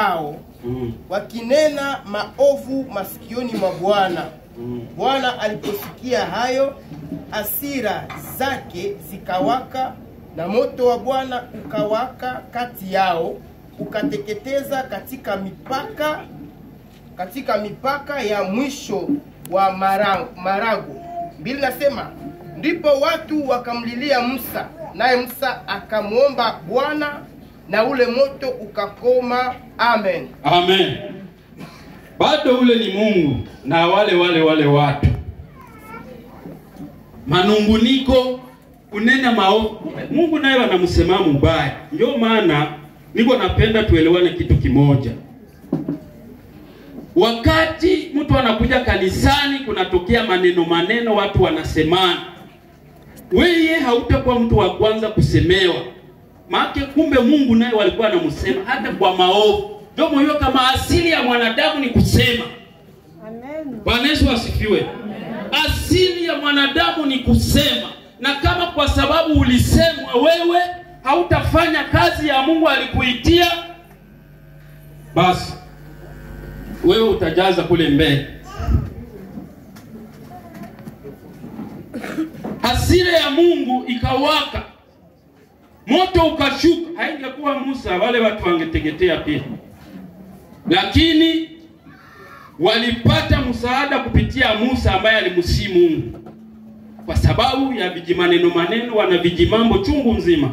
hao wakinena maovu masikioni mwa Bwana. Bwana aliposikia hayo, hasira zake zikawaka, na moto wa Bwana ukawaka kati yao, ukateketeza katika mipaka ya mwisho wa Marago. Biblia nasema, ndipo watu wakamlilia Musa, naye Musa akamuomba Bwana, na ule moto ukakoma. Amen. Amen. Bado ule ni Mungu na wale watu. Manunguniko, kunena maovu. Mungu naye anamsema mbaya. Ndio maana niko napenda tuelewane kitu kimoja. Wakati mtu anakuja kanisani kunatokea maneno watu wanasemana, wewe hautakuwa mtu wa kwanza kusemewa. Maana kumbe Mungu naye walikuwa anamsema hata kwa maovu. Ndio moyo kama asili ya mwanadamu ni kusema. Amen. Bwana Yesu asifiwe. Asili ya mwanadamu ni kusema. Na kama kwa sababu ulisemwa wewe hautafanya kazi ya Mungu alikuitia, basi wewe utajaza kule mbele. Hasira ya Mungu ikawaka, moto ukashuka. Haingekuwa Musa, wale watu wangeteketea pia. Lakini walipata msaada kupitia Musa ambaye alimsii Mungu. Kwa sababu ya vijimaneno wana vijimambo chungu mzima,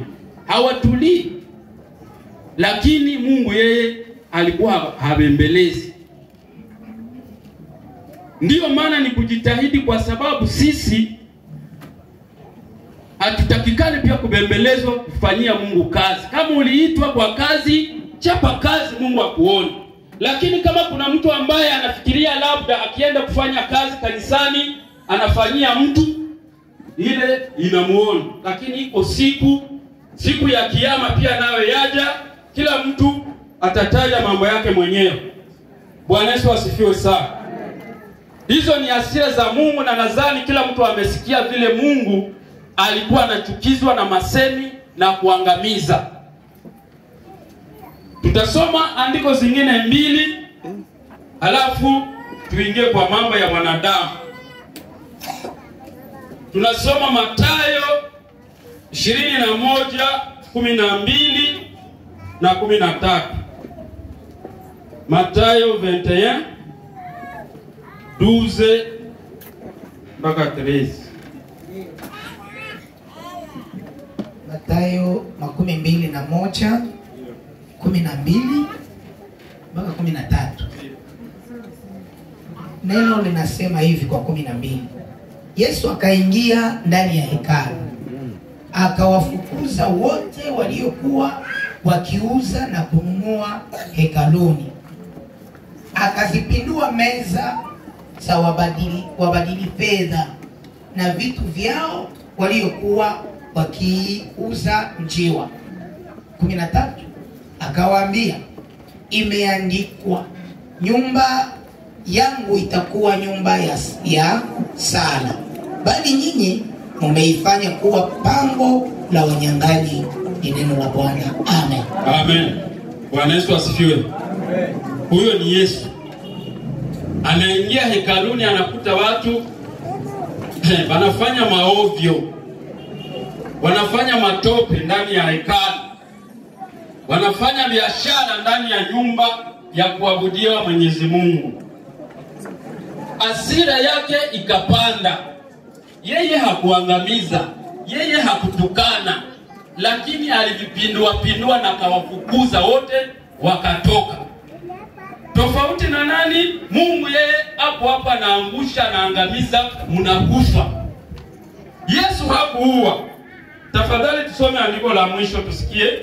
hawatulii. Lakini Mungu yeye alikuwa habembelezi. Ndiyo maana ni kujitahidi, kwa sababu sisi hatutakikani pia kubembelezwa kufanyia Mungu kazi. Kama uliitwa kwa kazi, chapa kazi, Mungu akuone. Lakini kama kuna mtu ambaye anafikiria labda akienda kufanya kazi kanisani anafanyia mtu, ile inamuona. Lakini iko siku ya kiyama pia nayo yaja, kila mtu atataja mambo yake mwenyewe. Bwana Yesu asifiwe sana. Hizo ni hasira za Mungu, na nadhani kila mtu amesikia vile Mungu alikuwa anachukizwa na masemi na kuangamiza. Tutasoma andiko zingine 2, halafu tuingie kwa mambo ya wanadamu. Tunasoma Mathayo 21:12 na 13. Mathayo 21:12 mpaka 13. Mathayo 21:12 mpaka 13. Neno linasema hivi kwa 12. Yesu akaingia ndani ya hekalu, akawafukuza wote waliokuwa wakiuza na kununua hekaluni. Akazipindua meza za wabadili fedha na vitu vyao waliokuwa wakiuza njiwa. 13. Akawaambia, imeandikwa, nyumba yangu itakuwa nyumba ya sala, bali nyinyi mmeifanya kuwa pango la wanyang'anyi. Ni neno la Bwana. Amen. Amen. Bwana Yesu asifiwe. Amen. Huyo ni Yesu. Anaingia hekaluni, anakuta watu wanafanya maovyo, wanafanya matope ndani ya hekalu, wanafanya biashara ndani ya nyumba ya kuabudia Mwenyezi Mungu. Hasira yake ikapanda. Yeye hakuangamiza, yeye hakutukana, lakini alivipindua na kawafukuza wote wakatoka. Tofauti na nani? Mungu yeye hapo anaangusha na angamiza, mnakufa. Yesu hakuua. Tafadhali tusome andiko la mwisho tusikie.